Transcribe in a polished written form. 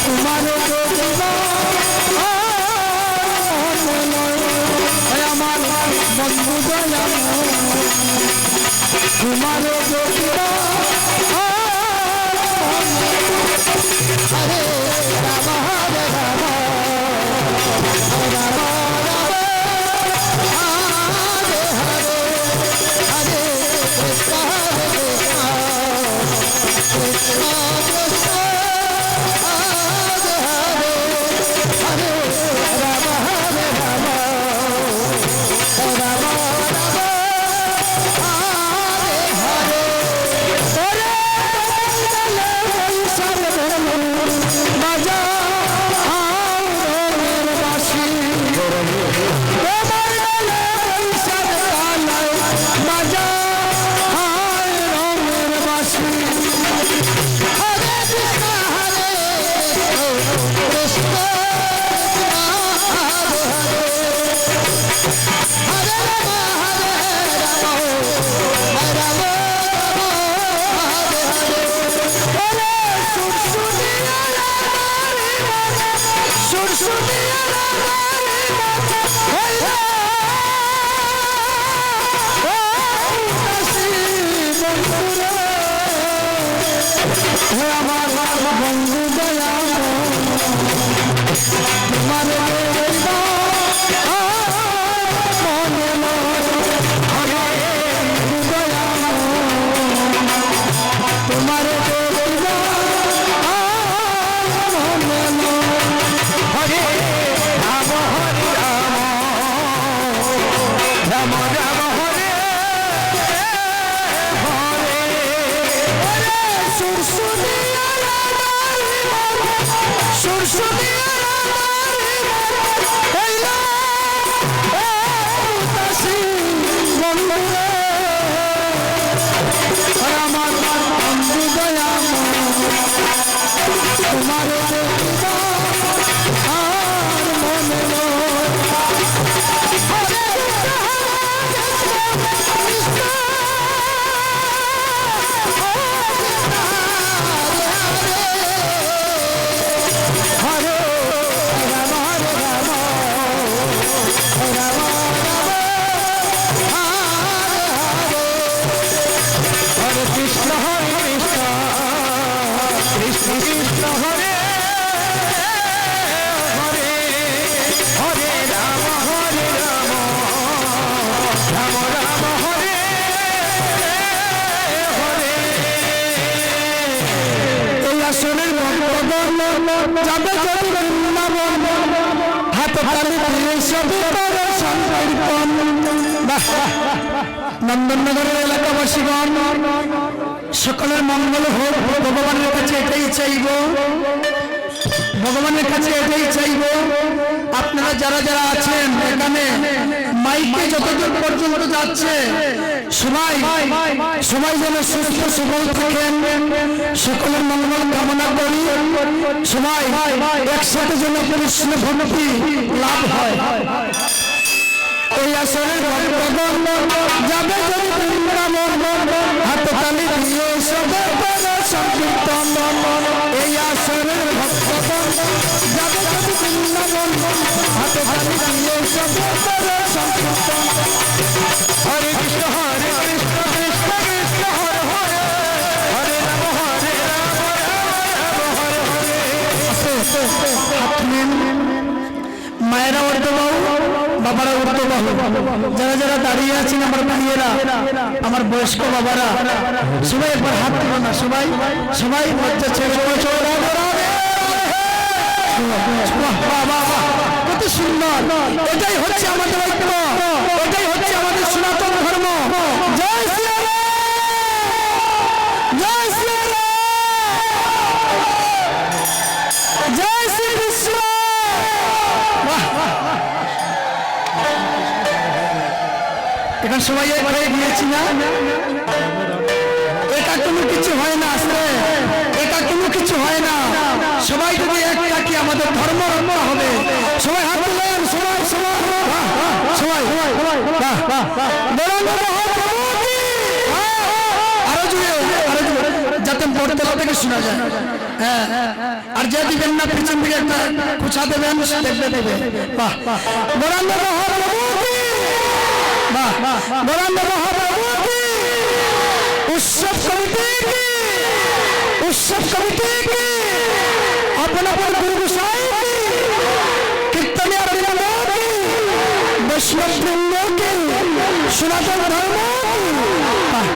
তোমার আমার বন্ধু দয়াল তোমার হরে রাম হরে রাম রাম রাম হরে হরে হরে কৃষ্ণ হরে কৃষ্ণ কৃষ্ণ কৃষ্ণ হরে হরে হরে রাম হরে রাম রাম বন্ধু দয়াল তোমার নন্দননগরের এলাকাবাসীগণ সকলের মঙ্গল হোক ভগবানের কাছে এটাই চাইব ভগবানের কাছে এটাই চাইব আপনারা যারা যারা আছেন এখানে মাইকে যতদূর পর্যন্ত যাচ্ছে সবাই যেন সুস্থ সবল থাকেন সকলের মঙ্গল কামনা করি সবাই একসাথে যেন কৃষ্ণ ভক্তি লাভ হয় এই আসরের ভক্তগণ যাবে যদি বৃন্দাবন হাতে তালি দিয়ে সবের সংকীর্তন এই আসরের ভক্তগণ যাবে যদি বৃন্দাবন হাতে তালি দিয়ে সবের সংকীর্তন হরে কৃষ্ণ কৃষ্ণ কৃষ্ণ হরে হরে হরে রাম হরে রাম রাম হরে হরে হাত নিন মায়েরা ঊর্ধ্ববাহু বাবারা ঊর্ধ্ববাহু যারা যারা দাঁড়িয়ে আছেন আমার ভাইয়েরা আমার বয়স্ক বাবারা সবাই একবার হাত তুলো না সবাই লজ্জা ছেড়ে কত সুন্দর এটাই হচ্ছে আমাদের ঐক্য এটাই হচ্ছে আমাদের সনাতন ধর্ম জয় শ্রী রাম জয় শ্রী রাম জয় শ্রী কৃষ্ণ এখানে সবাই এক হয়ে গিয়েছি না এটা কোনো কিছু হয় না আসলে এটা কোনো কিছু হয় না সবাই যদি এক থাকি আমাদের ধর্ম রক্ষা হবে সবাই হাত তুলেন সবাই আরো জুড়ে যাতে পড়তে থেকে শোনা যায় হ্যাঁ আর যে দিবেন না পিছন দিকে একটা কুচা দেবেন দেখবে দেবে বাহ বরেন্দ্র মহাপ্রভু কি বাহ বরেন্দ্র মহাপ্রভু কি উৎসব কমিটি কি উৎসব কমিটি কি अपना गुरु गोसाई कीर्तनिया वैष्णव वृंद की सनातन धर्म